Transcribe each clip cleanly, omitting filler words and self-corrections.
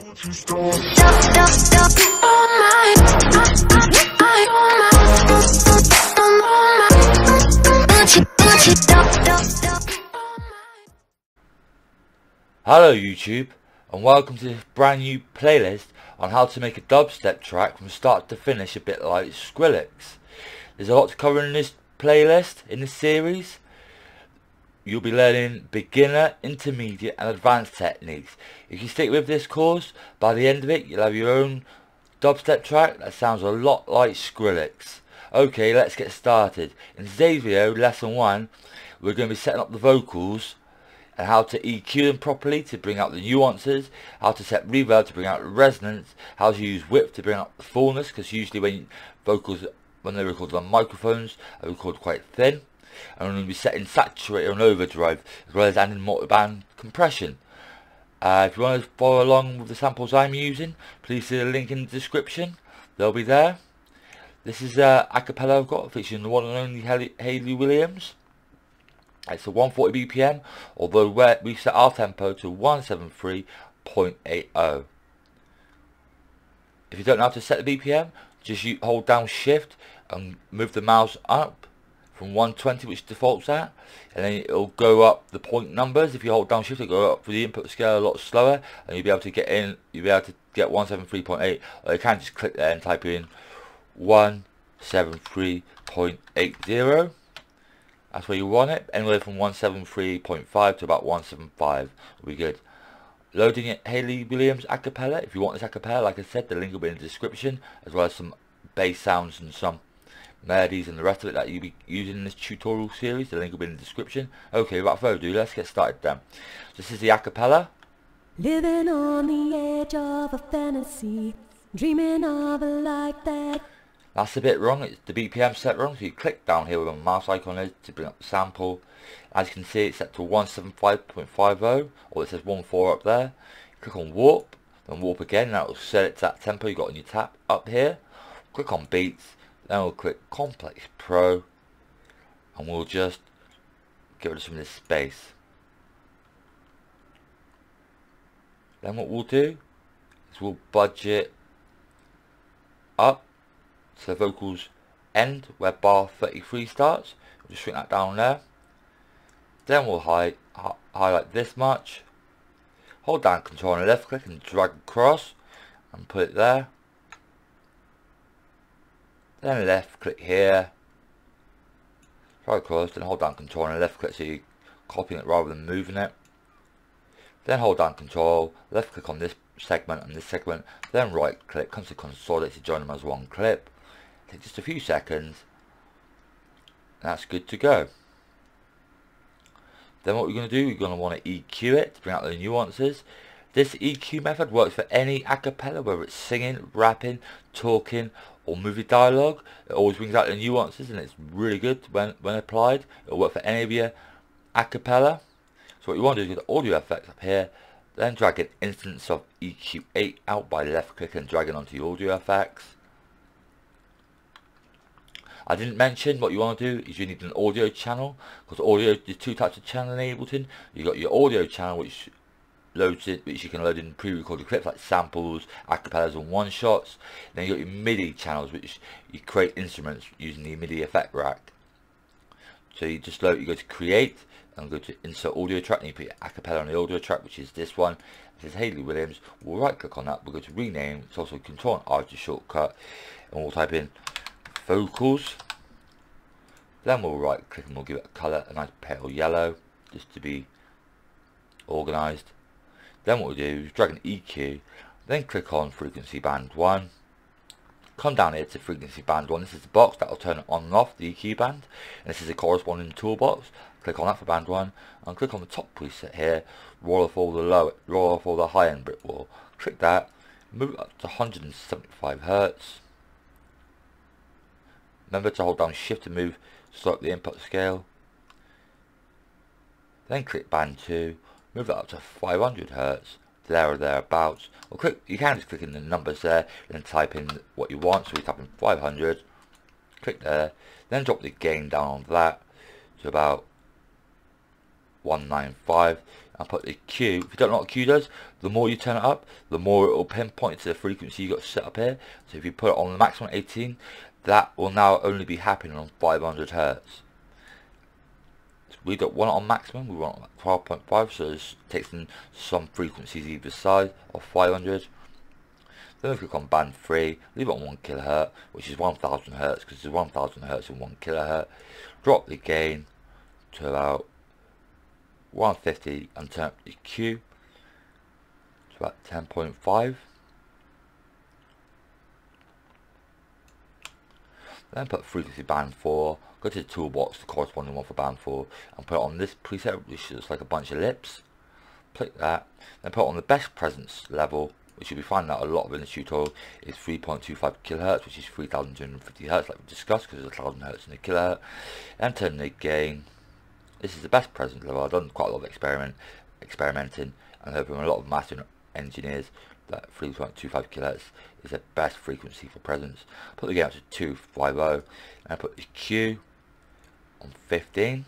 Hello YouTube, and welcome to this brand new playlist on how to make a dubstep track from start to finish, a bit like Skrillex. There's a lot to cover in this playlist, in this series. You'll be learning beginner, intermediate and advanced techniques. If you stick with this course, by the end of it you'll have your own dubstep track that sounds a lot like Skrillex. Okay, let's get started. In today's video, lesson 1, we're going to be setting up the vocals and how to EQ them properly to bring out the nuances, how to set reverb to bring out the resonance, how to use width to bring out the fullness, because usually when vocals, when they're recorded on microphones, are recorded quite thin. And we're going to be setting saturator and overdrive, as well as adding multiband compression. If you want to follow along with the samples I'm using, please see the link in the description. They'll be there. This is a cappella I've got, featuring the one and only Hayley Williams. It's a 140 BPM, although we set our tempo to 173.80. If you don't know how to set the BPM, just hold down shift and move the mouse up from 120, which defaults at, and then it'll go up the point numbers. If you hold down shift, it'll go up for the input scale a lot slower, and you'll be able to get 173.8, or you can just click there and type in 173.80. That's where you want it. Anywhere from 173.5 to about 175 will be good. Loading it, Hayley Williams acapella. If you want this acapella, like I said, the link will be in the description, as well as some bass sounds and some melodies and the rest of it that you'll be using in this tutorial series. The link will be in the description. Okay, without further ado, let's get started then. This is the acapella. Living on the edge of a fantasy, dreaming of a life that... That's a bit wrong, it's the BPM set wrong, so you click down here where my mouse icon is to bring up the sample. As you can see, it's set to 175.50, or it says 14 up there. Click on warp, then warp again, and that will set it to that tempo you got on your tab up here. Click on beats, then we'll click complex pro, and we'll just get rid of some of this space. Then what we'll do is we'll budget up so the vocals end where bar 33 starts. We'll just shrink that down there. Then we'll highlight this much. Hold down control and left click and drag across and put it there. Then left click here, drag across, then hold down control and left click so you're copying it rather than moving it. Then hold down control, left click on this segment and this segment, then right click, comes to consolidate to join them as one clip. Take just a few seconds, and that's good to go. Then what we're going to do, we're going to want to EQ it to bring out the nuances. This EQ method works for any acapella, whether it's singing, rapping, talking or movie dialogue. It always brings out the nuances and it's really good when applied. It'll work for any of your acapella. So what you want to do is get the audio effects up here, then drag an instance of EQ8 out by left click and dragging onto your audio effects. I didn't mention what you want to do is you need an audio channel, because audio, there's two types of channel enabled. You've got your audio channel which loads it, which you can load in pre-recorded clips like samples, acapellas and one shots. Then you got your MIDI channels which you create instruments using the MIDI effect rack. So you just load, you go to create and go to insert audio track and you put your acapella on the audio track, which is this one. This is Hayley Williams. We'll right click on that, we'll go to rename, it's also Control and R to shortcut, and we'll type in vocals. Then we'll right click and we'll give it a colour, a nice pale yellow, just to be organised. Then what we'll do is drag an EQ, then click on frequency band 1. Come down here to frequency band 1. This is the box that will turn it on and off the EQ band, and this is a corresponding toolbox. Click on that for band 1 and click on the top preset here, roll off all the high end brick wall. Click that, move it up to 175 Hz. Remember to hold down shift to move, start the input scale. Then click band 2, move that up to 500 Hz, there or thereabouts. Or you can just click in the numbers there and type in what you want. So we type in 500, click there, then drop the gain down on that to about 195, and put the Q. If you don't know what Q does, the more you turn it up, the more it will pinpoint to the frequency you got set up here. So if you put it on the maximum 18, that will now only be happening on 500 Hertz. So we don't want it on maximum, we want it on 12.5, so this takes in some frequencies either side of 500. Then we click on band 3, leave it on 1 kHz, which is 1000 Hz, because there's 1000 Hz in 1 kHz. Drop the gain to about 150 and turn up the Q to about 10.5. Then put frequency band 4, go to the toolbox, the corresponding one for band 4, and put it on this preset, which looks like a bunch of lips. Click that, then put it on the best presence level, which you'll be finding out a lot of in this tutorial, is 3.25 kHz, which is 3250 Hz, like we discussed, because there's 1000 Hz in a kilohertz. And turn the gain. This is the best presence level. I've done quite a lot of experimenting, and heard from a lot of master engineers that 3.25 kHz is the best frequency for presence. Put the gain up to 250, and put the Q on 15.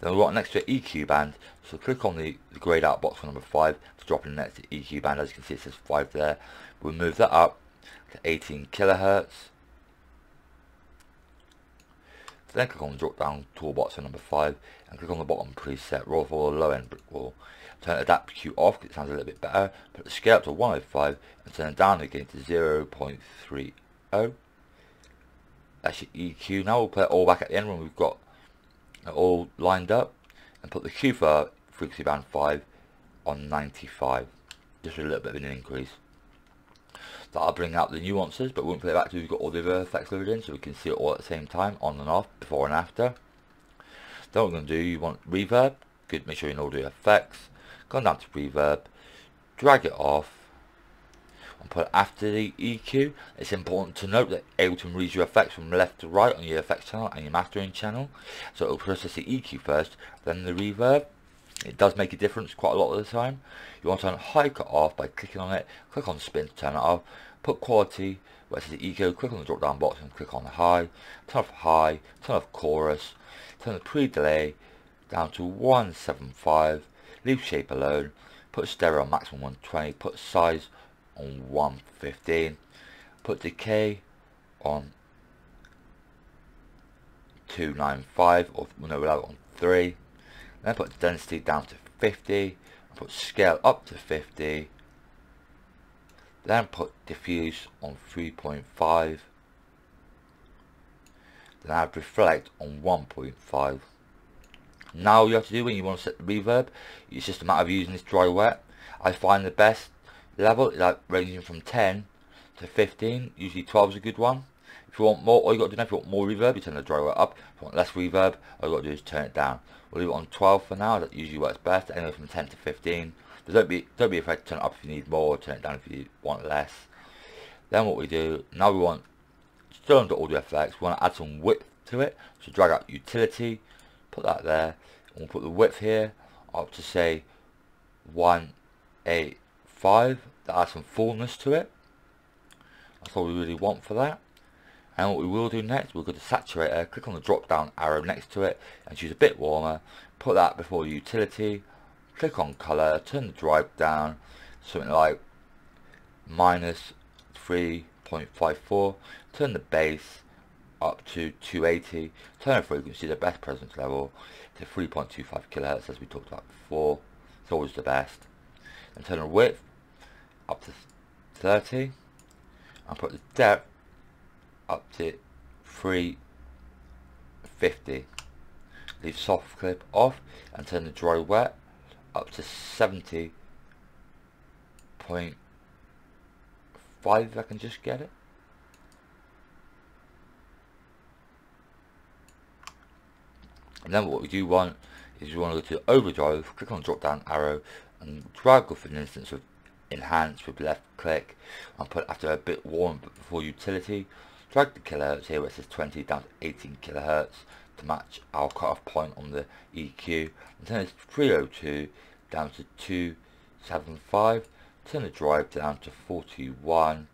Then we want next to an EQ band, so click on the grayed out box for number 5 to drop in next to EQ band. As you can see, it says 5 there. We'll move that up to 18 kHz. Then click on the drop down toolbox for number 5 and click on the bottom preset, roll for the low end brick wall. Turn adapt Q off because it sounds a little bit better. Put the scale up to 105 and turn it down again to 0.30. That's your EQ. Now we'll put it all back at the end when we've got it all lined up, and put the Q for frequency band 5 on 95, just a little bit of an increase. That'll bring out the nuances, but we won't play it back till we've got all the other effects loaded in, so we can see it all at the same time, on and off, before and after. Then what we're going to do, you want reverb. Good, make sure you know all the effects. Go down to reverb, drag it off, and put it after the EQ. It's important to note that Ableton reads your effects from left to right on your effects channel and your mastering channel, so it will process the EQ first, then the reverb. It does make a difference quite a lot of the time. You want to turn high cut off by clicking on it, click on spin to turn it off, put quality where it says EQ, click on the drop down box and click on the high, turn off high, turn off chorus, turn the pre-delay down to 175, leave shape alone, put stereo on maximum 120, put size on 115, put decay on 295, or no, we'll have it on 3, then put the density down to 50, and put scale up to 50, then put diffuse on 3.5, then add reflect on 1.5. Now all you have to do when you want to set the reverb, it's just a matter of using this dry wet. I find the best level is like ranging from 10 to 15, usually 12 is a good one. If you want more, all you got to do now, if you want more reverb, you turn the dry wet up. If you want less reverb, all you got to do is turn it down. We'll leave it on 12 for now, that usually works best, anywhere from 10 to 15. But don't be afraid to turn it up if you need more, or turn it down if you want less. Then what we do, now we want, still under audio effects, we want to add some width to it, so drag out utility, put that there, and we'll put the width here up to say 185. That adds some fullness to it. That's all we really want for that. And what we will do next, we'll go to saturator, click on the drop down arrow next to it and choose a bit warmer, put that before utility, click on color, turn the drive down, something like -3.54, turn the bass up to 280, turn the frequency, the best presence level, to 3.25 kHz as we talked about before. It's always the best. And turn the width up to 30, and put the depth up to 350. Leave soft clip off and turn the dry wet up to 70.5 if I can just get it. And then what we do want is we want to go to overdrive, click on the drop down arrow and drag off an instance of enhance with left click and put after a bit warm but before utility. Drag the kilohertz here where it says 20 down to 18 kilohertz to match our cutoff point on the EQ, and turn it 302 down to 275, turn the drive down to 41,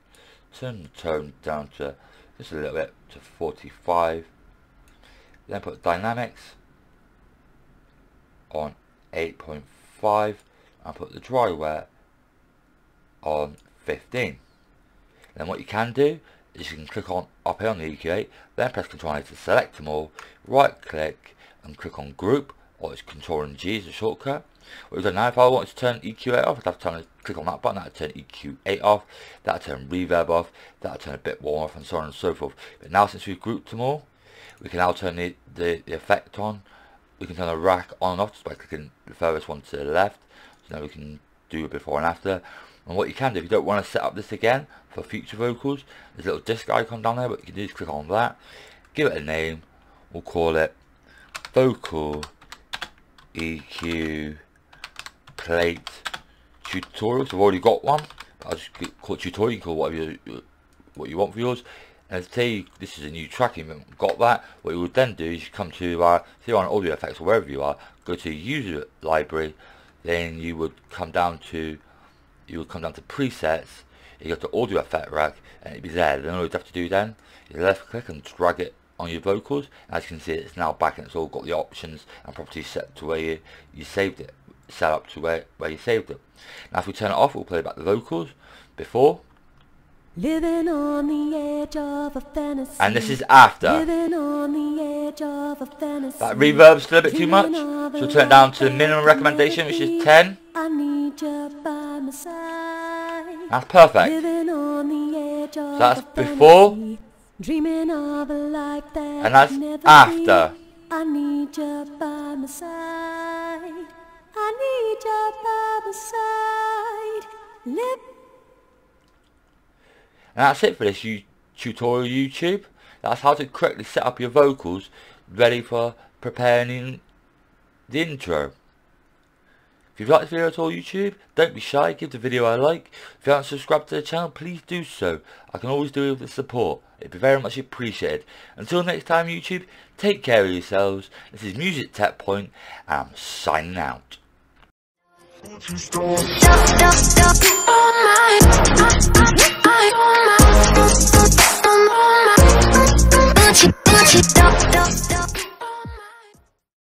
turn the tone down to just a little bit to 45, then put dynamics on 8.5 and put the dry wet on 15. Then what you can do is you can click on up here on the EQ8, then press Ctrl A to select them all, right click and click on group, or it's Ctrl and G as a shortcut. What we've done now, if I wanted to turn EQ8 off, I'd have to click on that button, that would turn EQ8 off, that would turn reverb off, that would turn a bit more off, and so on and so forth. But now since we've grouped them all, we can now turn the effect on. We can turn the rack on and off just by clicking the furthest one to the left. So now we can do a before and after. And what you can do, if you don't want to set up this again for future vocals, there's a little disc icon down there. What you can do is click on that, give it a name, we'll call it Vocal EQ Plate Tutorial. So I've already got one, I'll just call it tutorial. You can call whatever what you want for yours. And to tell you this is a new track, you haven't got that, what you would then do is you come to if you're on audio effects or wherever you are, go to user library, then you would come down to presets, you go to audio effect rack, and it'd be there. Then all you have to do then is left click and drag it on your vocals. As you can see, it's now back and it's all got the options and properties set to where you saved it, set up to where you saved it. Now if we turn it off, we'll play back the vocals before. Living on the edge of a fantasy. And this is after. Living on the edge of a fantasy. That reverb's still a bit too much, so we'll turn it down to the minimum recommendation, which is 10. I need you by my side. That's perfect. Living on the edge of So that's a before, fantasy. Dreaming of a life that and that's never after. be. I need you by my side. I need you by my side. Live. And that's it for this tutorial YouTube. That's how to correctly set up your vocals ready for preparing the intro. If you've liked this video at all YouTube, don't be shy, give the video a like. If you haven't subscribed to the channel, please do so. I can always do it with the support. It'd be very much appreciated. Until next time YouTube, take care of yourselves. This is Music Tech Point and I'm signing out. Oh my, I